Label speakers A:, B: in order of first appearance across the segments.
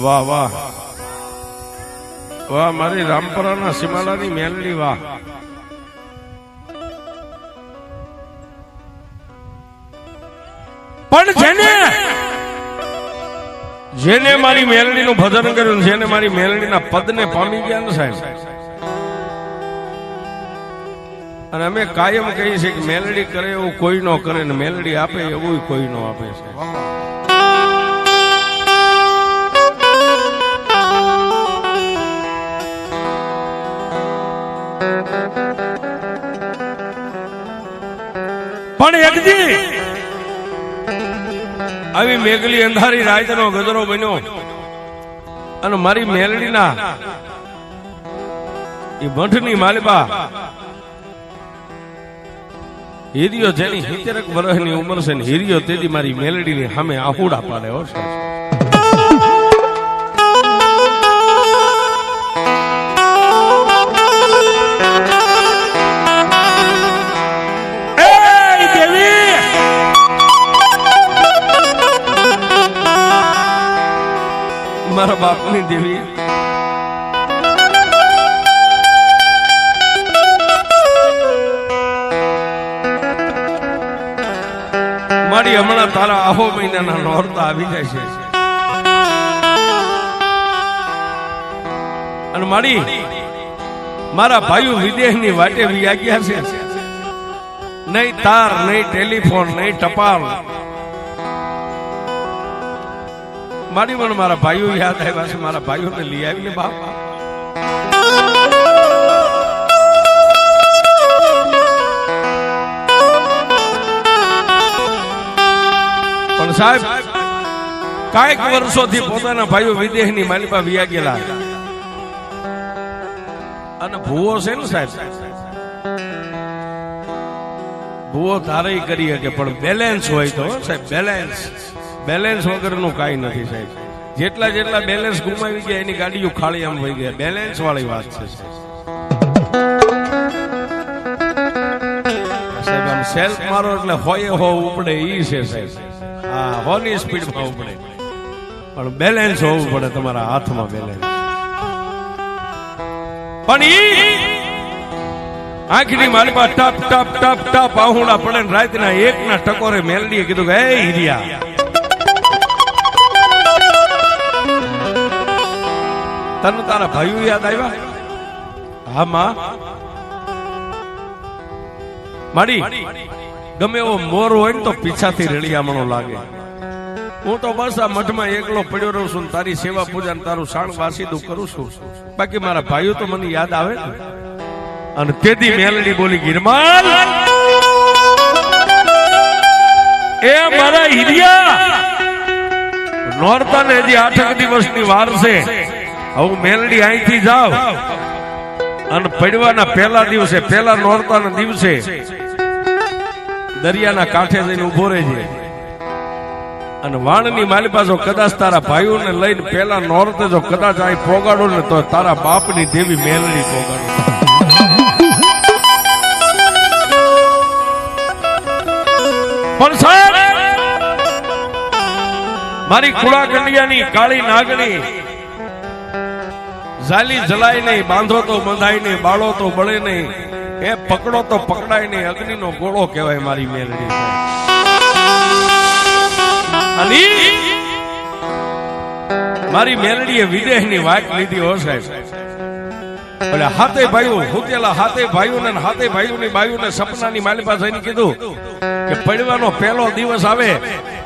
A: વાહ વાહ વાહ, મારી રામપરાના સીમાડાની મેલડી વાહ. પણ જેને મારી મેલડીનું ભજન કર્યું, જેને મારી મેલડીના પદને પામી ગયા ને સાહેબ, અને અમે કાયમ કહીએ છીએ કે મેલડી કરે એવું કોઈ નો કરે ને મેલડી આપે એવું કોઈ નો આપે છે. પણ એકદી આવી મેઘલી અંધારી રાતનો ગજરો બન્યો અને મારી મેલડીના એ મઠની માલિબા હીરિયો, જેની 70 વર્ષની ઉંમર છે ને હીરિયો તેથી મારી મેલડીની સામે આહુડા પાડે. હો મારા બાપની દેવી, મારી હમણાં તારા આહો મહિનાના નોરતા આવી જાય છે અને મારા ભાઈઓ વિદેશની વાટે વ્યાગ્યા છે. નહીં તાર, નહીં ટેલિફોન, નહીં ટપાલ. મારી પણ મારા ભાઈઓ યાદ આવ્યા છે. મારા ભાઈઓને લઈ આવીએ બાપ. પણ સાહેબ કાંઈક વર્ષોથી પોતાના ભાઈઓ વિદેશની માલિપા વિયા ગયેલા અને ભૂવો છે ને સાહેબ, ભૂવો ધારે કરી શકે પણ બેલેન્સ હોય તો સાહેબ, બેલેન્સ વગરનું કાંઈ નથી સાહેબ. જેટલા બેલેન્સ ગુમાવી ગયા એની ગાડીઓ ખાલી આમ વહી ગયા. બેલેન્સ વાળી વાત છે સાહેબ. આમ સેલ્ફ મારો એટલે હોય હો ઉપડે ઈ છે સાહેબ. હા, હોની સ્પીડમાં ઉપડે પણ બેલેન્સ હોવું પડે તમારા હાથમાં. બેલેન્સ પણ ઈ આંખની મારી પાસે ટપ ટપ ટપ ટપ આહુડા પડે ને રાતના 1 ના ટકોરે મેલડીએ કીધું કે એ હીરિયા, તને તારા ભાઈઓ યાદ આવ્યા? હા માં, મારી ગમે એવો મોર હોય ને તો પીછાથી રળિયામણો લાગે. હું તો બસ આ મઠમાં એકલો પડ્યો રહું છું, તારી સેવા પૂજા ને તારું શાણ વાસીદું કરું છું. બાકી મારા ભાઈઓ તો મને યાદ આવે ને. અને તેથી મેલડી બોલી, ગિરમાલ એ મારા હીરિયા, નોરતા ને હજી 8 દિવસની વાર છે. હું મેલડી અહીંથી જાવ અને પડવાના પહેલા દિવસે, પહેલા નોરતાના દિવસે દરિયાના કાંઠે જઈને ઉભો રહેજે અને વાણની માલિપા જો કદાચ તારા ભાઈઓને લઈને પહેલા નોરતે જો કદાચ અહીં પોગાડો ને તો તારા બાપની દેવી મેલડી પોગાડો. પણ સાહેબ મારી કુળા કન્યાની કાળી નાગણી ઝાલી જલાય નહીં, બાંધો તો બંધાય નહીં, બાળો તો બળે નહીં, એ પકડો તો પકડાય નહીં, અગ્નિનો ગોળો કહેવાય મારી મેલડી. અને મારી મેલડીએ વિદેશની વાત લીધી. હો સાહેબ, એટલે હાથે ભાઈઓ હુતેલા, હાથે ભાઈઓને હાથે ભાઈઓની બાયુને સપનાની માલિપા જઈને કીધું કે પડવાનો પહેલો દિવસ આવે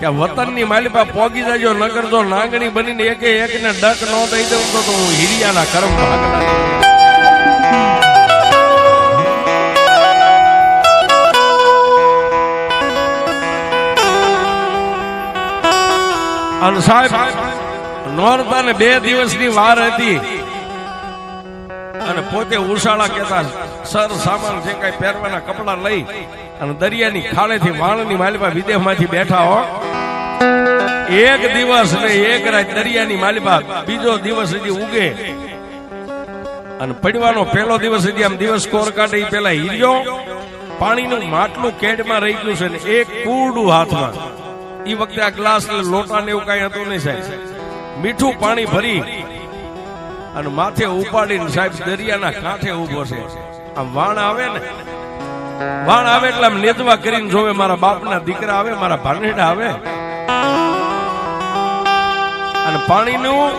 A: કે વતનની માલિપા પોગી જાજો, નગર જો નાગણી બનીને એકે એકને ડક ન દઈ દઉં તો હું હીરિયાના કર્મ ભાગના. અને સાહેબ નોરતા ને 2 દિવસની વાર હતી અને પોતે ઉષાળા કેતા સર સામાન જે કઈ પહેરવાના કપડા લઈ અને દરિયાની ખાડેથી વાણની માલિપા વિદેશમાંથી બેઠા. હો 1 દિવસ ને 1 રાત દરિયાની માલિપા, બીજો દિવસ હજી ઉગે અને પડવાનો પહેલો દિવસ હજી આમ દિવસ કોર કાઢે. પેલા હીરિયો પાણીનું માટલું કેડમાં રહી ગયું છે ને એક કુરડું હાથમાં. એ વખતે આ ગ્લાસ લોટા ને એવું કઈ હતું નહીં સાહેબ. મીઠું પાણી ભરી અને માથે ઉપાડીને સાહેબ દરિયાના કાંઠે ઉભો છે. આમ વાણ આવે ને, વાણ આવે એટલે આમ નેદવા કરીને જોવે મારા બાપના દીકરા આવે, મારા ભાનેડા આવે. અને પાણીનું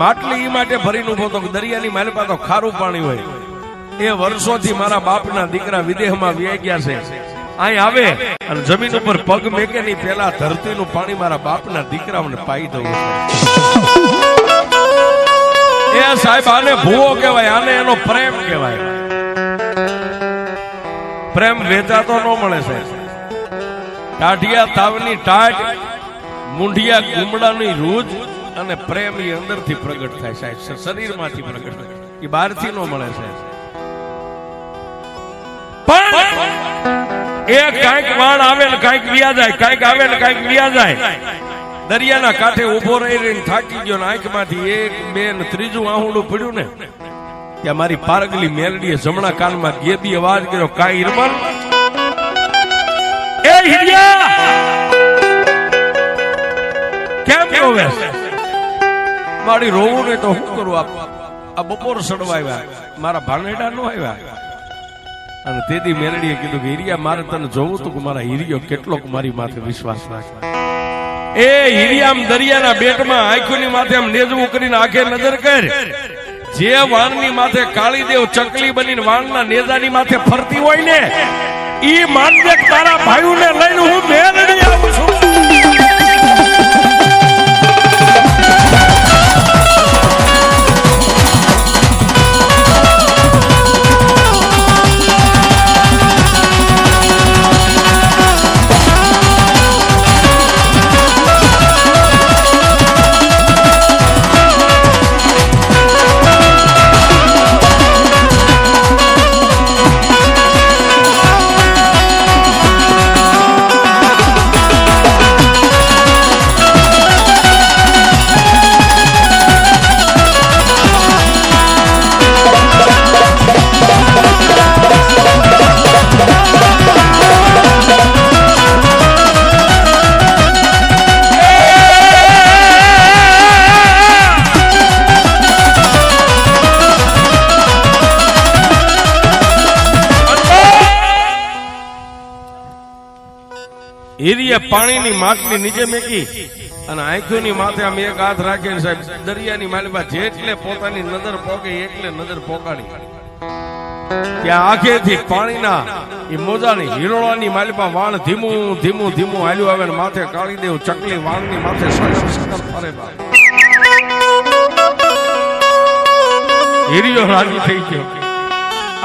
A: માટલી ઈ માટે ભરીને ઉભો તો દરિયાની માલિપા તો ખારું પાણી હોય. એ વર્ષોથી મારા બાપના દીકરા વિદેહમાં વ્યાઈ ગયા છે. અહીં આવે અને જમીન ઉપર પગ મેકે નહીં પેલા ધરતીનું પાણી મારા બાપના દીકરાઓને પાઈ દઉં. એ સાહેબ આને ભૂવો કહેવાય, આને એનો પ્રેમ કહેવાય. પ્રેમ વેચાતો ન મળે સાહેબ. ટાઢિયા તાવની ટાઢ, મુંઢિયા ગુમડાની રૂજ અને પ્રેમ એ અંદરથી પ્રગટ થાય સાહેબ, શરીરમાંથી પ્રગટ થાય, એ બહારથી ન મળે સાહેબ. પણ એ કાંઈક વાણ આવે ને કાંઈક વ્યા જાય, કાંઈક આવે ને કાંઈક વ્યા જાય. દરિયાના કાંઠે ઉભો રહીને થાકી ગયો ને આંખમાંથી એક બે ને ત્રીજું આહુડું પડ્યું ને ત્યાં મારી પારગલી મેલડીએ જમણા કાનમાં ગેબી અવાજ કર્યો, કાંઈ ઈરમન એ હિરિયા કેમ રોવે? મારી રોવું ને તો શું કરું? આ બપોર સડવા આવ્યા, મારા ભાનેડા નો આવ્યા. અને તેથી મેલડીએ કીધું કે હિરિયા મારે તને જોવું તું કે મારા હિરિયો કેટલોક મારી માથે વિશ્વાસ રાખે. એ હિરિયામ દરિયાના બેટમાં આંખોની માથે આમ નેજવું કરીને આંખે નજર કર. જે વાણની માથે કાળીદેવ ચકલી બનીને વાણના નેજાની માથે ફરતી હોય ને ઈ માનજે તારા ભાઈઓને લઈને હું મેલડી આવું છું. હિરિયા પાણીની માટલી નીચે મેકી અને આંખોની માથે આમ એક હાથ રાખીને સાહેબ દરિયાની માલિપા જેટલે પોતાની નજર પોકે એટલે નજર પોકાડી. ત્યાં આખેથી પાણીના એ મોજાની હિરોળાની માલિપા વાણ ધીમું ધીમું ધીમું હાલ્યું આવે ને માથે કાળીદેવ ચકલી વાણની માથે સકર સકર ફરે. હિરિયો રાજી થઈ ગયો.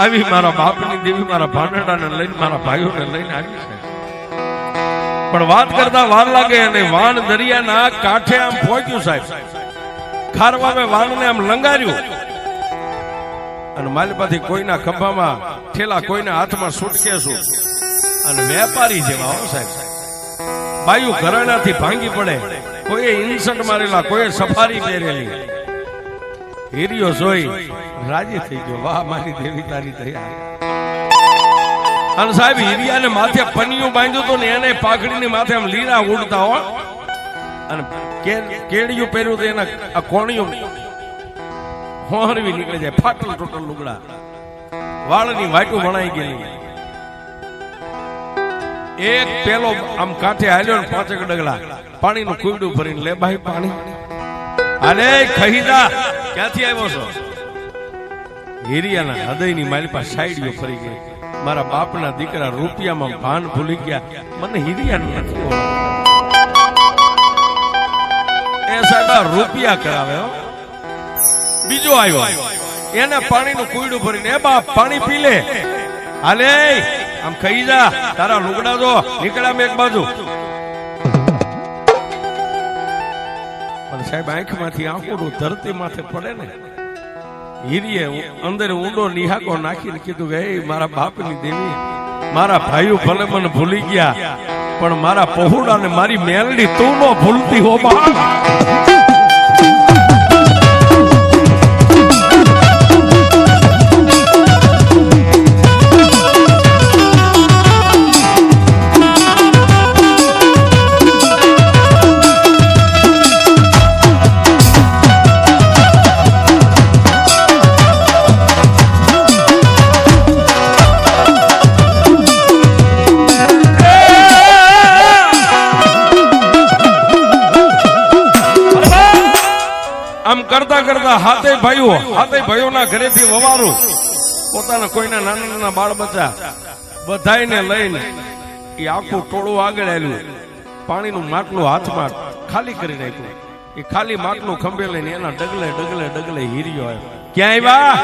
A: આવી મારા બાપની દેવી મારા ભાનેડાને લઈને મારા ભાઈઓને લઈને આવી છે. પણ વાત કરતા વાર લાગે અને વાન દરિયાના કાંઠે આમ પહોંચ્યું સાહેબ. ખારવા વાનને આમ લંગાર્યું અને માલિપાથી કોઈના ખંભામાં ઠેલા, કોઈના હાથમાં સુટકેસું અને વેપારી જેવા હો સાહેબ. બાયુ ઘરાણાથી ભાંગી પડે, કોઈએ ઇન્સર્ટ મારેલા, કોઈએ સફારી પહેરેલી. હિરિયો જોઈ રાજી થઈ ગયો, વાહ મારી દેવી તારી દયા. અને સાહેબ હિરિયાને માથે પનિયું બાંધ્યું હતું ને એને પાઘડીની માથે આમ લીરા ઉડતા હો. અને કેડિયું પહેર્યું તો એના આ કોણિયું હોહરવી નીકળી જાય, ફાટલ ટોટલ લુગડા, વાળની વાટું વણાઈ ગયેલી. એક પેલો આમ કાંઠે હાલ્યો ને 5 ડગલા પાણીનું કુંડું ભરીને, લે ભાઈ પાણી. અરે ખહીદા ક્યાંથી આવ્યો છો? હિરિયાના હૃદયની માલિપા સાઈડીઓ ફરી ગઈ. મારા બાપના દીકરા રૂપિયામાં ભાન ભૂલી ગયા, મને હિરિયા નથી ઓળખતા. એ સાહેબ રૂપિયા કરાવે. બીજો આવ્યો, એને પાણીનું કુંડું ભરીને, એ બાપ પાણી પી લે. હાલે આમ ખાઈ જા, તારા લુગડા જો નીકળ્યા એક બાજુ. પણ સાહેબ આંખમાંથી આંખોડું ધરતી માથે પડે ને. હિરિયે અંદર ઊંડો નિહાકો નાખીને કીધું કે મારા બાપની દેવી, મારા ભાઈઓ ભલે મને ભૂલી ગયા પણ મારા પહોળા ને મારી મેલડી તું નો ભૂલતી હો બા. ઓલા હાથે ભાઈઓના ઘરેથી વવારું પોતાના કોઈના નાના નાના બાળ બચ્ચા બધાઈને લઈને એ આખું ટોળું આગળ આવ્યું, પાણીનું માટલું હાથમાં ખાલી કરી નાખ્યું. એ ખાલી માટલું ખંભે લઈને એના ડગલે ડગલે ડગલે હીર્યો આવ્યો. ક્યાં આવ્યા?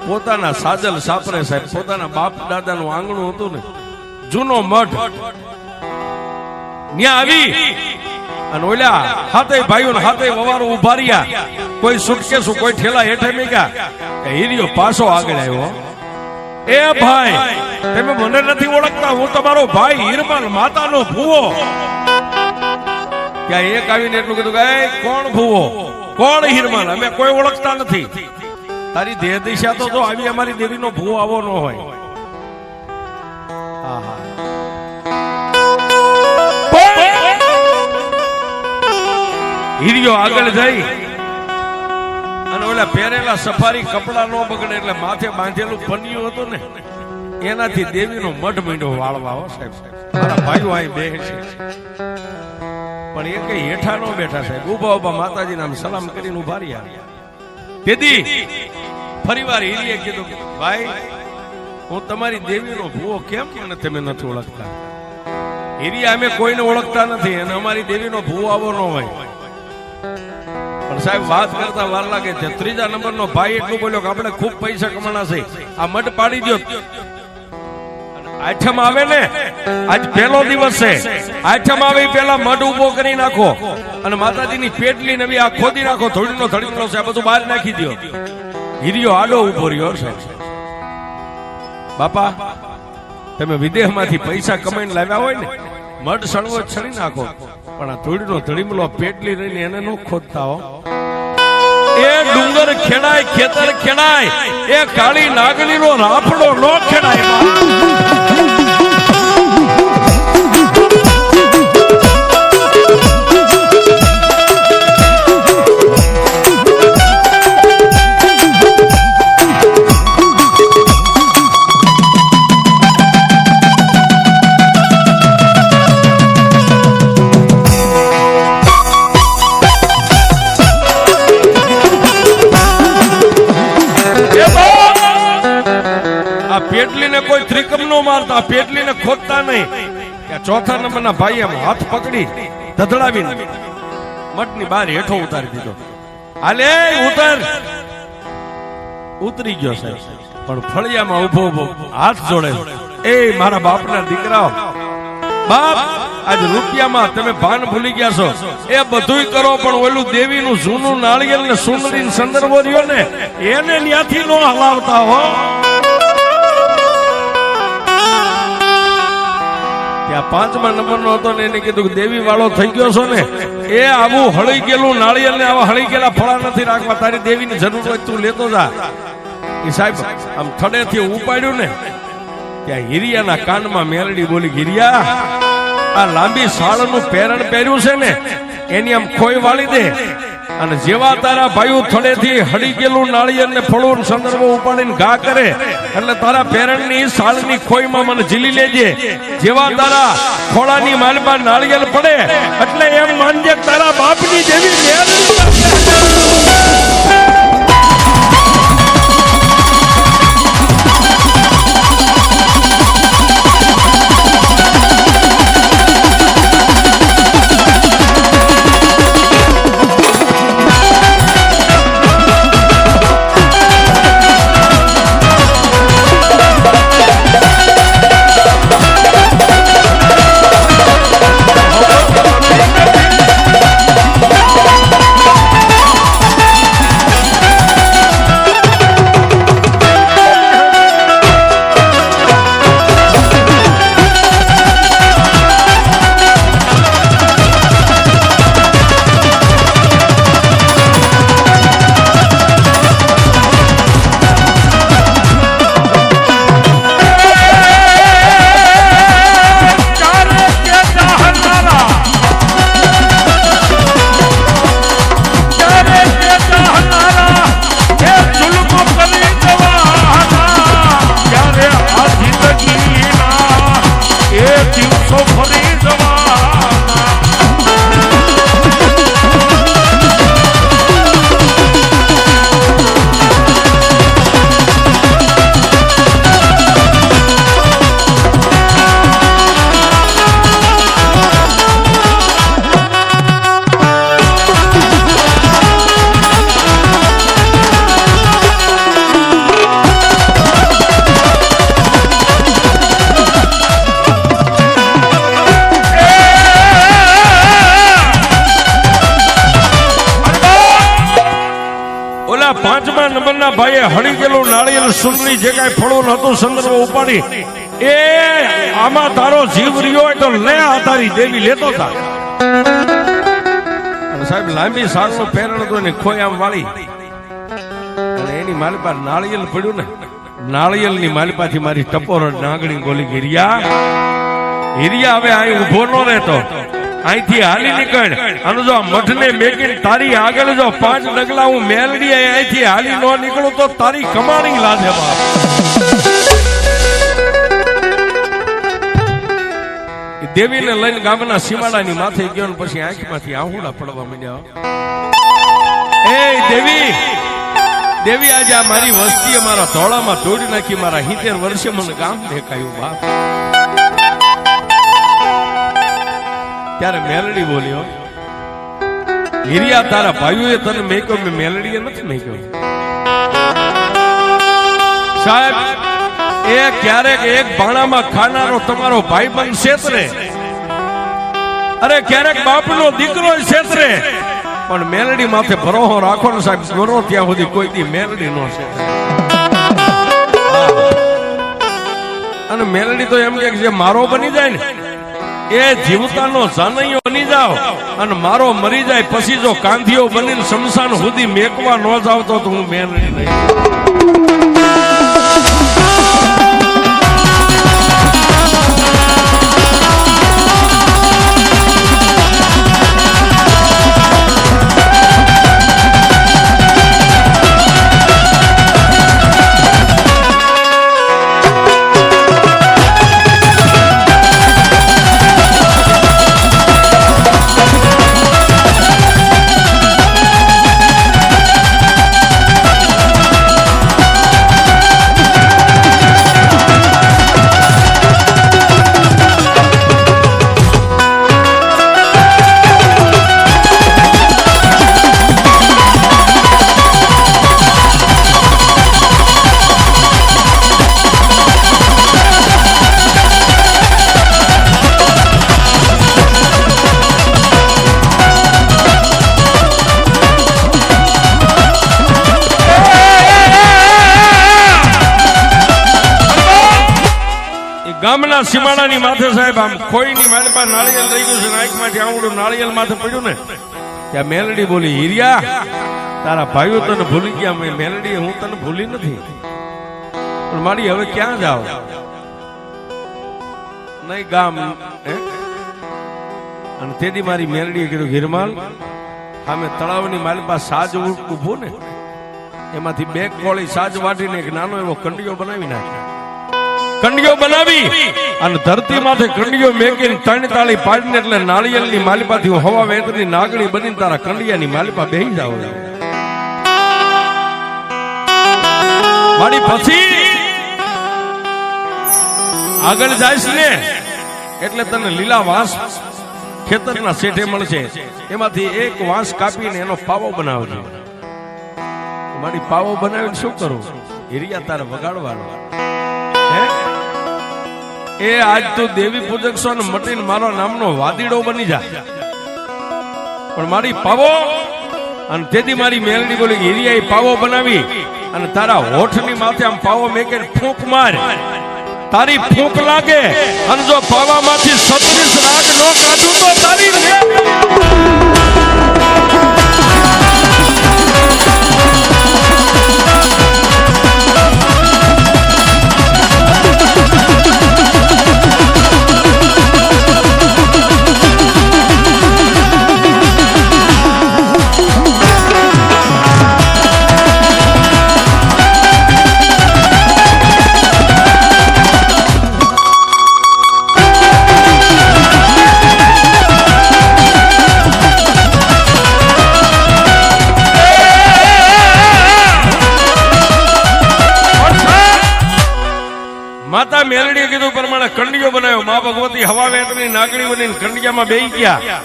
A: પોતાના સાજલ સાપરે સાહેબ, પોતાના બાપ દાદાનું આંગણું હતું ને, જૂનો મઠ, ત્યાં આવી અને ઓલા હાથે ભાઈઓ હાથે વવારો ઉભા રહ્યા. કોઈ સુટકેસું કોઈ ઠેલા હેઠે મેક્યા. હીરિયો પાછો આગળ આવ્યો. એ ભાઈ, તમે મને નથી ઓળખતા, હું તમારો ભાઈ હીરમાલ માતાનો ભૂવો. ત્યાં એક આવીને એટલું કીધું કે કોણ ભૂવો, કોણ હીરમાલ? અમે કોઈ ઓળખતા નથી. તારી દેહ દિશા તો આવી અમારી દેવીનો ભૂવો આવો ન હોય. હીરિયો આગળ જઈ અને ઓલા પહેરેલા સફારી કપડા નો બગડે એટલે માથે બાંધેલું પન્યું હતું ને, એનાથી દેવીનો મઢ મીંડો વાળવા. હો સાહેબ, મારા ભાઈઓ અહીં બે છે, પણ એ કઈ હેઠા નો બેઠા સાહેબ, ઉભા ઉભા માતાજી નામ સલામ કરીને ઉભા રહ્યા. તેથી ફરી વાર હીરીએ કીધું, ભાઈ હું તમારી દેવીનો ભૂવો કેમ મને તમે નથી ઓળખતા? હીરી અમે કોઈને ઓળખતા નથી અને અમારી દેવીનો ભૂવો આવો ન હોય. પણ સાહેબ વાત કરતા વાર લાગે છે. ત્રીજા નંબરનો ભાઈ એટલું બોલ્યો કે આપણે ખૂબ પૈસા કમાણા છે, આ મઢ પાડી દો. આઠમ આવે ને, આજ પહેલો દિવસ છે, આઠમ આવે પેલા મઢ ઉભો કરી નાખો અને માતાજીની પેટલી નવી આ ખોદી નાખો. ધોળીનો ધડીનો છે, આ બધું બહાર નાખી દો. હીરિયો આડો ઉભો રહ્યો છે. બાપા, તમે વિદેશમાંથી પૈસા કમાઈને લાવ્યા હોય ને, મઢ સળવો છડી નાખો, પણ આ ધૂળનો ધડીમલો પેટલી રહીને એને નો ખોદતા હો. એ ડુંગર ખેડાય, ખેતર ખેડાય, એ કાળી નાગણીનો રાફડો નો ખેડાય. પેટલીને કોઈ ત્રિકમ નો મારતા, પેટલીને ખોદતા નહીં. ચોથા નંબરના ભાઈ એમ હાથ પકડી ધધડાવીને મઠની બહાર હેઠો ઉતારી દીધો. હાલે ઉતરી ગયો સાહેબ, પણ ફળિયામાં ઉભો ઉભો હાથ જોડે, એ મારા બાપના દીકરાઓ, બાપ આજ રૂપિયામાં તમે ભાન ભૂલી ગયા છો. એ બધુંય કરો, પણ ઓલું દેવીનું જૂનું નાળિયેર ને સુંદરી સંદર્ભો રહ્યો ને, એને ત્યાંથી નો હલાવતા હો. ત્યાં પાંચમા નંબરનો હતો ને, એને કીધું કે દેવી વાળો થઈ ગયો છો ને, એ આવું હળી ગયેલું નાળિયેર ને આવા હળી ગયેલા ફળા નથી રાખવા. તારી દેવીની જરૂર હોય તું લેતો જા. એ સાહેબ આમ થડેથી ઉપાડ્યું ને, ત્યાં હીરિયાના કાનમાં મેલડી બોલી, હીરિયા આ લાંબી સાળનું પેરણ પહેર્યું છે ને, એની આમ ખોઈ વાળી દે, અને જેવા તારા ભાઈઓ થડેથી હળી ગયેલું નાળિયેર ને ફળો સંદર્ભો ઉપાડીને ઘા કરે, એટલે તારા પેરણની સાળની ખોઈમાં મને ઝીલી લેજે. જેવા તારા ખોળાની માલમાં નાળિયેર પડે એટલે એમ માનજે તારા બાપની જેવી ભાઈએ હળી ગયેલું નાળિયેર સુંદરી જે કાંઈ ફળું હતું સંદર્ભ ઉપાડી એ આમાં તારો જીવ રહ્યો હોય તો લે આ તારી દેવી લેતો થા. અને સાહેબ લાંબી સાલનું પહેરણ હતું ને ખોઈ આમ વાળી અને એની માલિપા નાળિયેર પડ્યું ને નાળિયેર ની માલિપાથી મારી ટપોર નાગણી બોલી હિરિયા હિરિયા હવે અહીં ઉભો ન રહેતો અહીંથી હાલી નીકળ અને જો મઠને મેકીને તારી આગળ જો 5 ડગલા હું મેલડી અહીંથી હાલી ન નીકળું તો તારી કમાણી લાજે બાપ. દેવીને લઈને ગામના સીમાડાની માથે ગયો ને પછી આંખમાંથી આહુડા પડવા માંડ્યા. એ દેવી દેવી આજે આ મારી વસ્તીએ મારા ધોળામાં તોડી નાખી મારા 70 વર્ષે મને ગામ દેખાયું બાપ. ત્યારે મેલડી બોલ્યો હિરિયા તારા ભાઈઓએ તને મેક્યો મેં મેલડીએ નથી મેક્યો. સાહેબ એ ક્યારેક એક ભાણામાં ખાનારો તમારો ભાઈ બંધ છેતરે અરે ક્યારેક બાપનો દીકરો છેતરે પણ મેલડી માથે ભરોહો રાખો ને સાહેબ મરો ત્યાં સુધી કોઈ દી મેલડી નો છે. અને મેલડી તો એમ કે જે મારો બની જાય ને એ જીવતાનો જાનૈયો બની જાવ અને મારો મરી જાય પછી જો કાંધીઓ બનીને શમશાન સુધી મેકવા ન જાવ તો હું મેલડી નહીં. ગામના સીમાડાની માથે સાહેબ આમ ખોઈની માલિપા નાળિયેર લઈ ગયું છે આંખમાંથી આવડું નાળિયેર માથે પડ્યું ને ત્યાં મેલડી બોલી હિરિયા તારા ભાઈઓ તને ભૂલી ગયા મેં મેલડી હું તને ભૂલી નથી પણ મારી હવે ક્યાં જાવ નહીં ગામ અને તેથી મારી મેલડીએ કીધું ગિરમાલ સામે તળાવની માલિપા સાજ ઉભું ને એમાંથી 2 કોળી સાજ વાટીને એક નાનો એવો કંડિયો બનાવી નાખ્યો. કંડિયો બનાવી અને ધરતી માથે કંડિયો મેકીને 3 તાળી પાડીને એટલે નાળિયેરની માલિપાથી હવા વેતની નાગણી બનીને તારા કંડિયાની માલિપા બેહી જાવ મારી. પછી આગળ જાઈશ ને એટલે તને લીલા વાંસ ખેતરના શેઠે મળશે એમાંથી એક વાંસ કાપીને એનો પાવો બનાવજો. મારી પાવો બનાવીને શું કરું હિરિયા તારે વગાડવાનો એ આજ તું દેવી પૂજક છો ને મટીને મારો નામનો વાદીડો બની જા પણ મારી પાવો. અને તેથી મારી મેલડી બોલી હિરિયા પાવો બનાવી અને તારા હોઠની માથે આમ પાવો મેકે ફૂંક માર તારી ફૂંક લાગે અને જો પાવામાંથી 36 રાગ નો કાઢું તો તારી માતા મેલડીએ કીધું પ્રમાણે કંડિયો બનાવ્યો. મા ભગવતી હવા વેતની નાગણી બનીને કંડિયામાં બેહી ગયા.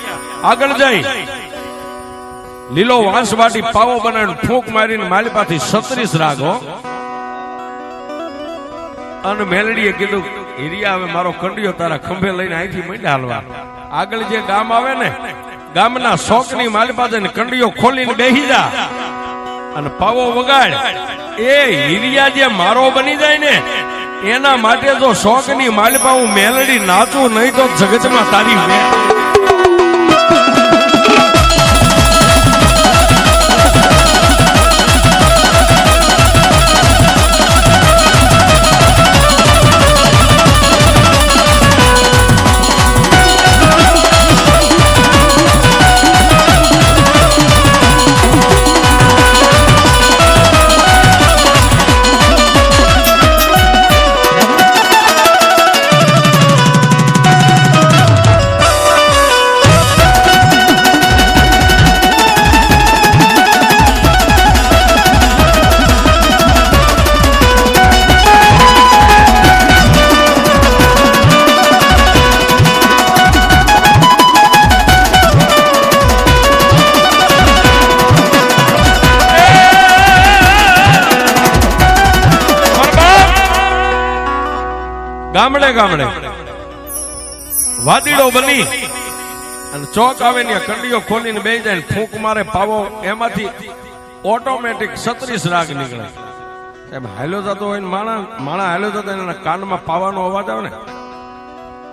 A: આગળ જઈ લીલો વાંસ વાટી પાવો બનાવીને ફૂંક મારીને માલિપાથી 36 રાગો. અને મેલડીએ કીધું હિરિયા હવે મારો કંડિયો તારા ખંભે લઈને અહીંથી માંડ્યા હાલવા. આગળ જે ગામ આવે ને ગામના શોકની માલિપા જઈને કંડિયો ખોલીને બેહી જા અને પાવો વગાડ. એ હીરિયા જે મારો બની જાય ને એના માટે જો શોખની માલપા હું મેલડી નાચું નહીં તો જગતમાં તારી મેં ગામડે ગામડે વાદીડો બની અને ચોક આવે ને કંડીઓ ખોલીને બેસી જાય ફૂંક મારે પાવો એમાંથી ઓટોમેટિક 36 રાગ નીકળે. સાહેબ હાલ્યો જતો હોય ને માણા હાલ્યો જતો એના કાનમાં પાવાનો અવાજ આવે ને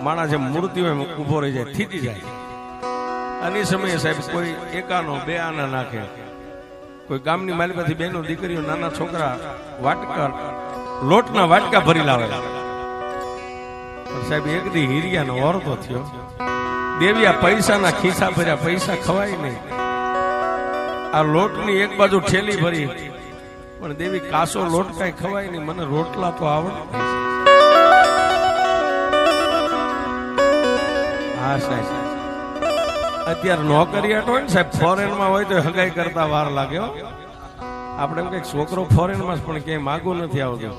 A: માણા જે મૂર્તિ હોય ઉભો રહી જાય, થીજી જાય. અને એ સમયે સાહેબ કોઈ એકાનો બે આના નાખે, કોઈ ગામની માલિકાથી બેનો દીકરીઓ નાના છોકરા વાટકા લોટના વાટકા ભરી લાવે. સાહેબ એક દી હીરિયાનો ઓરતો થયો, દેવિયા પૈસાના ખિસ્સા ભર્યા, પૈસા ખવાય નહીં. આ લોટની એક બાજુ ઠેલી ભરી, પણ દેવી કાસો લોટ કઈ ખવાય નહીં, મને રોટલા તો આવડે. હા સાહેબ અત્યારે નોકરિયાત હોય ને સાહેબ ફોરેનમાં હોય તો હગાઈ કરતા વાર લાગે. આપણે એમ કઈક છોકરો ફોરેનમાં પણ ક્યાંય માગું નથી આવતું,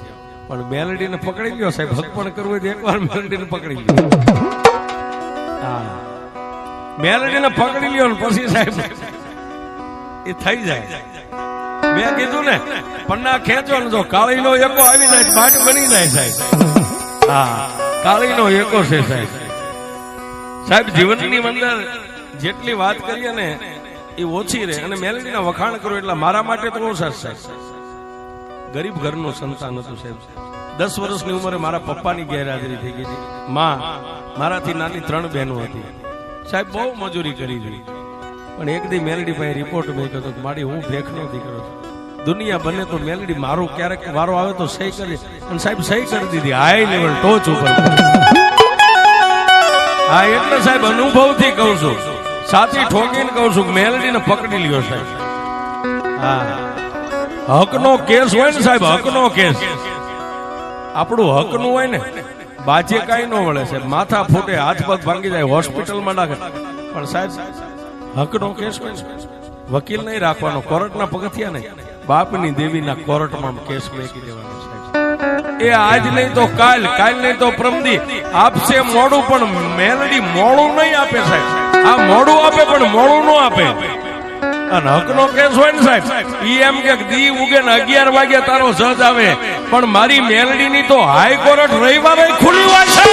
A: પણ મેલડીને પકડી લ્યો સાહેબ, હક પણ કરવું હોય એકવાર મેલડીને પકડી લ્યો. હા મેલડીને પકડી લ્યો ને પછી સાહેબ એ થઈ જાય. મેં કીધું ને પન્ના ખેંચો ને જો કાળીનો એકો આવી જાય પાટ બની જાય સાહેબ. હા કાળીનો એકો છે સાહેબ. સાહેબ જીવનની અંદર જેટલી વાત કરીએ ને એ ઓછી રહે, અને મેલડીના વખાણ કરું એટલે મારા માટે તો ઓછા સાહેબ. ગરીબ ઘરનું સંતાન હતું સાહેબ. 10 વર્ષની ઉંમરે મારા પપ્પાની ગેરહાજરી થઈ ગઈ હતી. માં મારાથી નાની 3 બહેનો હતી સાહેબ. બહુ મજૂરી કરી હતી, પણ એક દી મેલડી પાસે રિપોર્ટ મેક્યો હતો મારી હું ભેખનો દીકરો છું, દુનિયા બને તો મેલડી મારું ક્યારેક વારો આવે તો સહી કરી. અને સાહેબ સહી કરી દીધી હાઈ લેવલ ટોચ ઉપર. હા એટલે સાહેબ અનુભવથી કહું છું, સાચી ઠોકીને કહું છું, મેલડીને પકડી લ્યો સાહેબ. હા હકનો કેસ હોય ને સાહેબ, હકનો કેસ આપણું હકનું હોય ને બાજે કઈ ન વળે સાહેબ. માથા ફૂટે, હાથ પગ ભાંગી જાય, હોસ્પિટલમાં નાખે, પણ સાહેબ હકનો કેસ હોય વકીલ નહીં રાખવાનો, કોર્ટના પગથિયા નહીં, બાપની દેવીના કોર્ટમાં કેસ મેકી દેવાનો સાહેબ. એ આજ નહીં તો કાલ, કાલ નહીં તો પ્રમદી આપશે મોડું, પણ મેલડી મોડું નહીં આપે સાહેબ. આ મોડું આપે પણ મોડું ન આપે. અને હકનો કેસ હોય ને સાહેબ, ઈ એમ કે દી ઉગે ને 11 વાગે તારો જજ આવે, પણ મારી મેલડીની તો હાઈકોર્ટ રવિવારે ખુલ્લી હોય છે.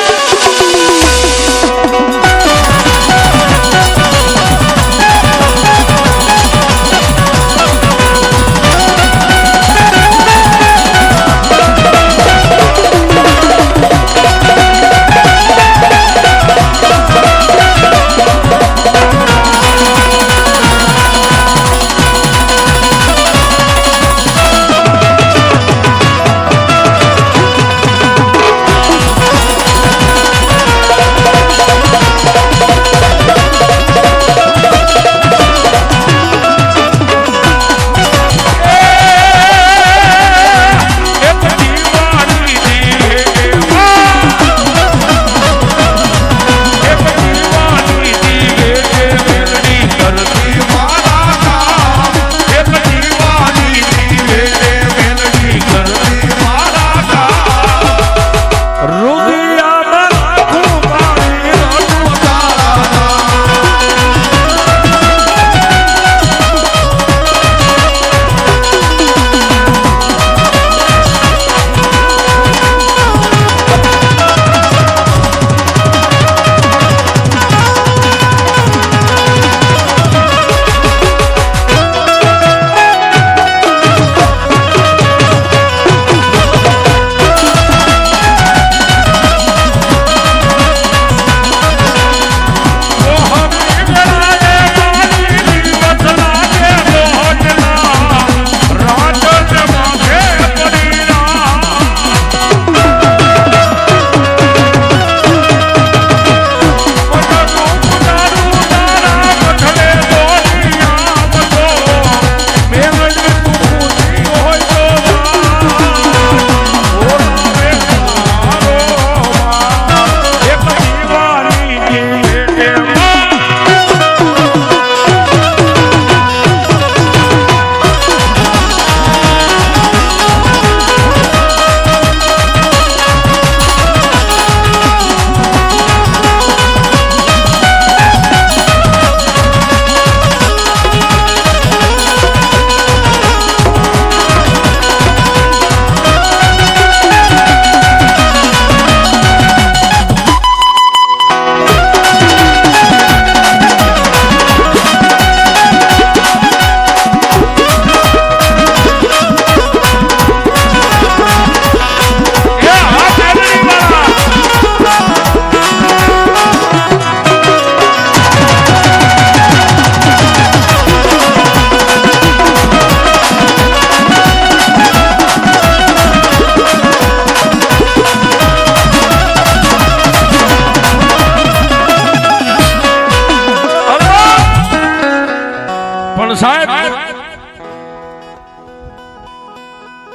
A: સાહેબ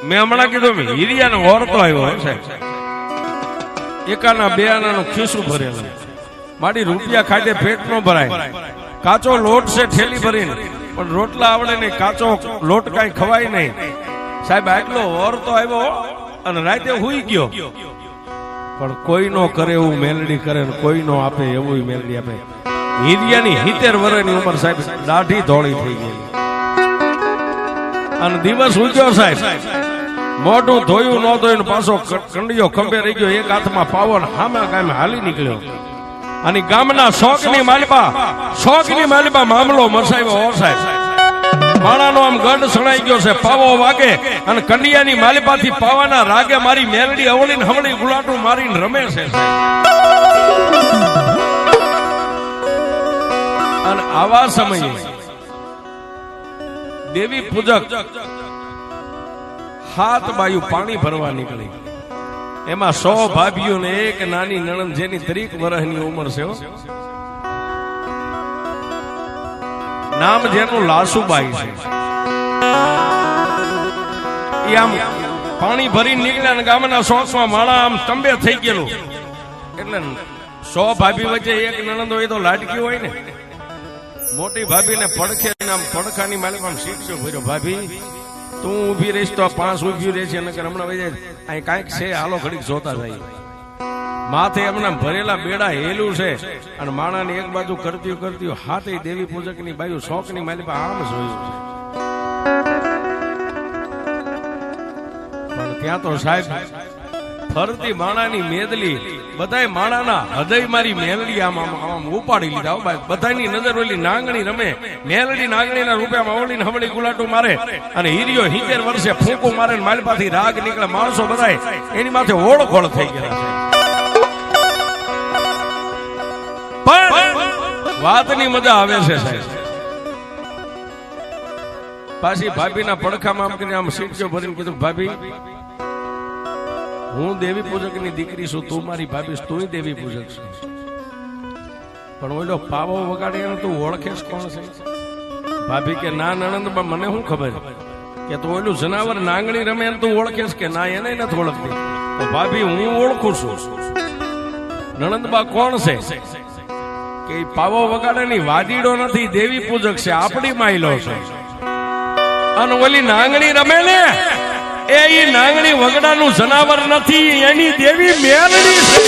A: મેં હમણાં કીધું હિરિયાનો ઓરતો આવ્યો સાહેબ, એકાના બે આનાનું ખિસ્સું ભરેલું, મારી રૂપિયા ખાતે પેટ નો ભરાય, કાચો લોટ છે ઠેલી ભરીને, પણ રોટલા આવડે નહીં, કાચો લોટ કઈ ખવાય નહીં સાહેબ. આટલો ઓરતો આવ્યો અને રાતે હુઈ ગયો, પણ કોઈ નો કરે એવું મેલડી કરે, કોઈ નો આપે એવું મેલડી આપે. હિરિયાની 70 વર્ષની ઉંમર સાહેબ, દાઢી ધોળી થઈ ગઈ અને દિવસ ઉજ્યો સાહેબ, મોઢું ધોયું ન ધોયું, પાછો કંડિયો ખંભે રહી ગયો, એક હાથમાં પાવન હામે કામે હાલી નીકળ્યો. અને ગામના શોકની માલિબા મામલો મસાવ્યો હો સાહેબ. માણાનો આમ ગઢ સણાઈ ગયો છે, પાવો વાગે અને કંડિયાની માલિબાથી પાવાના રાગે મારી મેલડી અવળીને હવળી ગુલાટું મારીને રમે છે. અને આવા સમયે દેવી પૂજક 7 બાયુ પાણી ભરવા નીકળી, એમાં 100 ભાભીઓ ને એક નાની નણંદ જેની 30 વર્ષની ઉંમર છે, નામ જેનું લાસુબાઈ છે. એ આમ પાણી ભરી નીકળ્યા અને ગામના શોખમાં માણા આમ તંબે થઈ ગયેલું. એટલે 100 ભાભી વચ્ચે એક નણંદ હોય તો લાડકી હોય ને, મોટી ભાભી ને પડખે આમ પડખાની માલિક આમ શીખશો ભર્યો, ભાભી તું ઉભી રહીશ તો 5 ઉભી રહે છે, નકર હમણાં વહી જાય, અહીં કાંઈક છે હાલો ઘડીક જોતા જાય. માથે એમના ભરેલા બેડા હેલું છે અને માણાને એક બાજુ કરતી હાથે દેવી પૂજકની બાજુ શોખની માલિક આમ જોયું છે. પણ ત્યાં તો સાહેબ ફરતી માણાની મેદલી, બધાય માણાના હૃદય મારી મેલડી આમ ઉપાડી લીધા. બધાની નજર ઓલી નાંગણી રમે, મેલડી નાંગણીના રૂપિયામાં ઓળીને હવળી ગુલાટું મારે અને હિરિયો 70 વર્ષે ફૂંકું મારે, માલપાથી રાગ નીકળે, માણસો બધાય એની માથે ઓળખોળ થઈ ગયા છે. પણ વાતની મજા આવે છે સાહેબ. પાછી ભાભીના પડખામાં આમ કરીને આમ સીટજો ભરીને કીધું, ભાભી હું દેવી પૂજકની દીકરી છું, તું મારી ભાભી, તું દેવી પૂજક છું. પણ ઓલો પાવો વગાડે એને તું ઓળખેશ કોણ છે? ભાભી કે ના નણંદ, મને શું ખબર કે તું ઓલું જનાવર નાંગણી રમે એને તું ઓળખેશ કે ના? એને નથી ઓળખતી. તો ભાભી હું ઓળખું છું. નણંદબા કોણ છે? કે પાવો વગાડે ની વાદીડો નથી, દેવી પૂજક છે, આપણી માયલો છે. અને ઓલી નાંગણી રમે ને એ નાંગણી વગડાનું જનાવર નથી, એની દેવી મેલડી છે.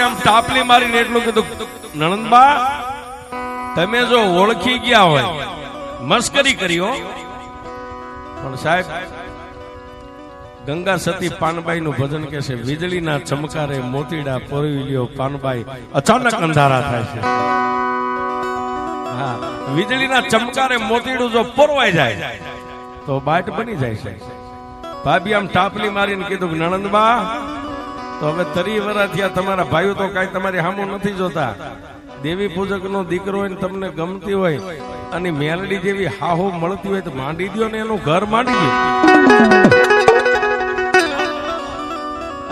A: આમ ટાપલી મારીને એટલું કીધું, નણંદબા તમે જો ઓળખી ગયા હોય, મસ્કરી કરી હો, પણ સાહેબ ગંગા સતી પાનબાઈ નું ભજન કે છે, વીજળીના ચમકારે મોતીડા પોરવી લ્યો પાનબાઈ, અચાનક અંધારા થાય છે. હા, વીજળીના ચમકારે મોતીડું જો પોરવાઈ જાય તો બાટ બની જાય છે. ભાભી આમ ટાપલી મારીને કીધું, નણંદબા તો હવે 30 વર્ષ થયા, તમારા ભાઈઓ તો કઈ તમારી સામું નથી જોતા. દેવી પૂજક નો દીકરો હોય ને તમને ગમતી હોય અને મેલડી જેવી હાહુ મળતી હોય તો માંડી દો ને, એનું ઘર માંડી દો.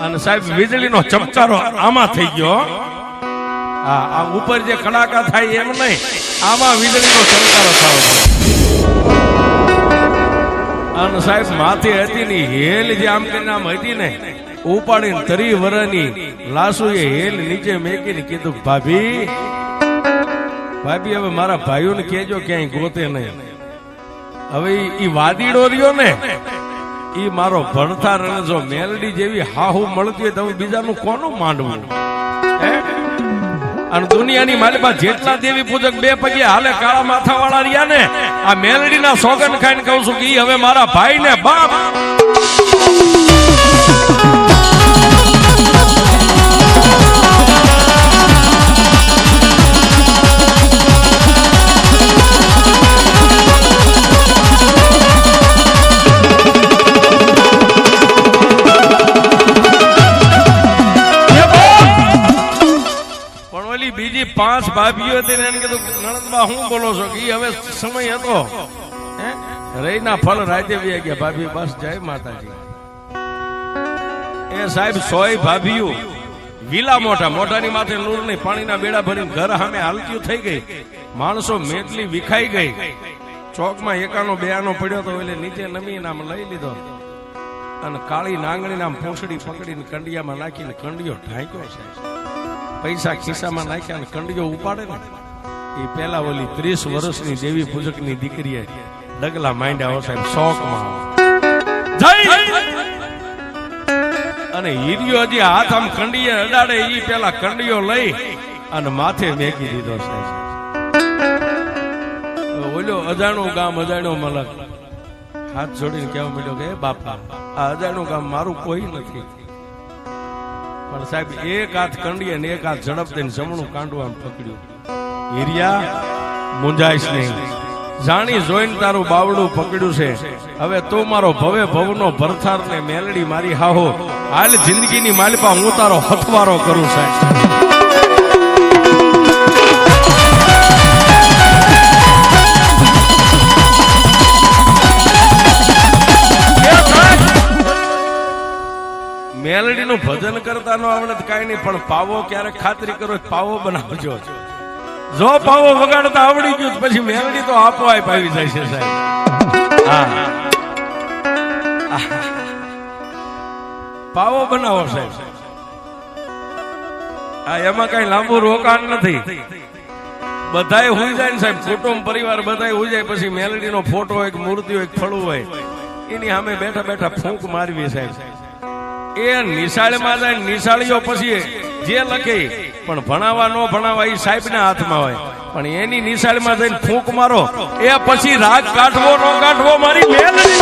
A: અને સાહેબ વીજળીનો ચમકારો આમાં થઈ ગયો. આ ઉપર જે કડાકા થાય એમ નહીં, આમાં વીજળીનો ચમકારો થયો. અને સાહેબ માથે હતી ની હેલ જે આમ કરીને આમ હતી ને, ઉપાડીને 30 વર્ષની લાશુ એ હેલ નીચે મેકીને કીધું, ભાભી ભાભી હવે મારા ભાઈઓને કહેજો ક્યાંય ગોતે નહીં. હવે ઈ વાદીડો રહ્યો ને, ઈ મારો ભણથાર, અને જો મેલડી જેવી હાહુ મળતી હોય તો બીજાનું કોનું માંડવું? અને દુનિયાની મારી પાસે જેટલા દેવી પૂજક 2 પગે હાલે કાળા માથા વાળા રહ્યા ને, આ મેલડીના સોગન ખાઈને કહું છું કે ઈ હવે મારા ભાઈ ને બાપ. બીજી 5 ભાભીઓ હતી, એને કીધું, નણંદબા હું બોલો છો કે હવે સમય હતો, રહીના ફળ રાતે વી ગયા. ભાભી બસ જય માતાજી. એ સાહેબ 100 ભાભીઓ વિલા મોટા મોટાની માથે નૂર નહીં, પાણીના બેડા ભરીને ઘર સામે હાલતી થઈ ગઈ. માણસો મેટલી વિખાઈ ગઈ. ચોકમાં એકાનો બેનો પડ્યો તો એટલે નીચે નમીને આમ લઈ લીધો અને કાળી નાંગણીને આમ પૂંછડી પકડીને કંડિયામાં નાખીને કંડિયો ઢાંક્યો છે. પૈસા ખિસ્સામાં નાખ્યા ને કંડિયો ઉપાડે ને, એ પેલા ઓલી 30 વર્ષની દેવી પૂજકની દીકરીએ ડગલા માંડ્યા સાહેબ શોકમાં. અને હીરિયો હજી હાથ આમ કંડીએ અડાડે, ઈ પેલા કંડિયો લઈ અને માથે મેકી દીધો સાહેબ. ઓલો અજાણું ગામ, અજાણ્યો મલક હાથ જોડીને કહેવા મળ્યો કે બાપા આ અજાણું ગામ મારું કોઈ નથી. પણ સાહેબ એક હાથ કંડીએ ને એક હાથ ઝડપ દઈને જમણું કાંડું આમ પકડ્યું. હિરિયા મુંજાઈશ નહીં, જાણી જોઈને તારું બાવડું પકડ્યું છે. હવે તું મારો ભવે ભવનો ભરથાર ને મેલડી મારી હાહો, હાલ જિંદગીની માલિપા હું તારો હથવારો કરું સાહેબ. મેલડીનું ભજન કરતા નો આવડે કઈ નહીં, પણ પાવો ક્યારેક ખાતરી કરો પાવો બનાવજો. જો પાવો વગાડતા આવડી ગયું પછી મેલડી તો આપોઆપ આવી જાય છે સાહેબ. પાવો બનાવો સાહેબ. એમાં કઈ લાંબુ રોકાણ નથી. બધાએ હુઈ જાય ને સાહેબ, કુટુંબ પરિવાર બધાએ હુઈ જાય પછી મેલડીનો ફોટો હોય, મૂર્તિ હોય, ફળું હોય, એની સામે બેઠા બેઠા ફૂંક મારવી સાહેબ. એ નિશાળમાં જાય, નિશાળીઓ પછી જે લખે પણ ભણાવવા નો ભણાવવા એ સાહેબના હાથમાં હોય, પણ એની નિશાળમાં જઈને ફૂંક મારો એ પછી રાગ કાઢવો નો કાઢવો મારી મેલડી.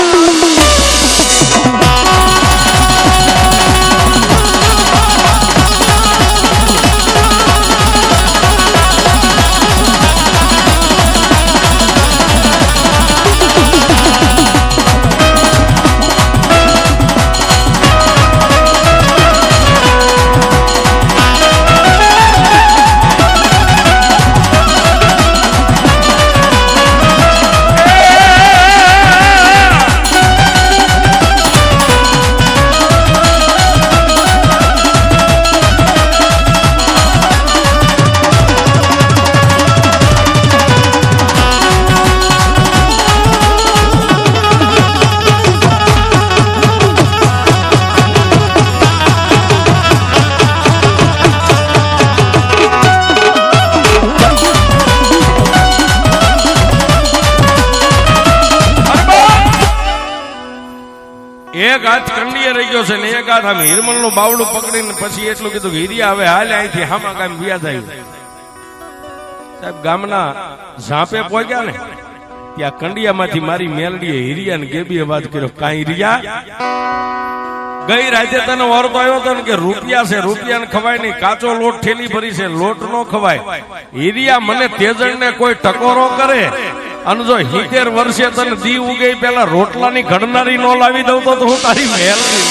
A: એક હાથ કંડીએ રહી ગયો છે ને એક હાથ આમ હિરમલ નું બાવડું પકડીને પછી એટલું કીધું કે હિરિયા હવે હાલે અહીંથી હામા કામ વ્યા જાય. સાહેબ ગામના ઝાંપે પહોંચ્યા ને ત્યાં કંડિયામાંથી મારી મેલડીએ હિરિયા ને ગેબી અવાજ કર્યો, કાંઈ હિરિયા ગઈ રાતે તને વાર્તો આવ્યો હતો ને કે રૂપિયા છે, રૂપિયા ને ખવાય નહીં, કાચો લોટ ઠેલી ભરી છે, લોટ નો ખવાય. હિરિયા મને તેજણ ને કોઈ ટકોરો કરે અને જો 70 વર્ષે તને દી ઉગે પેલા રોટલાની ઘડનારી નો લાવી દઉં તો હું તારી મેલડી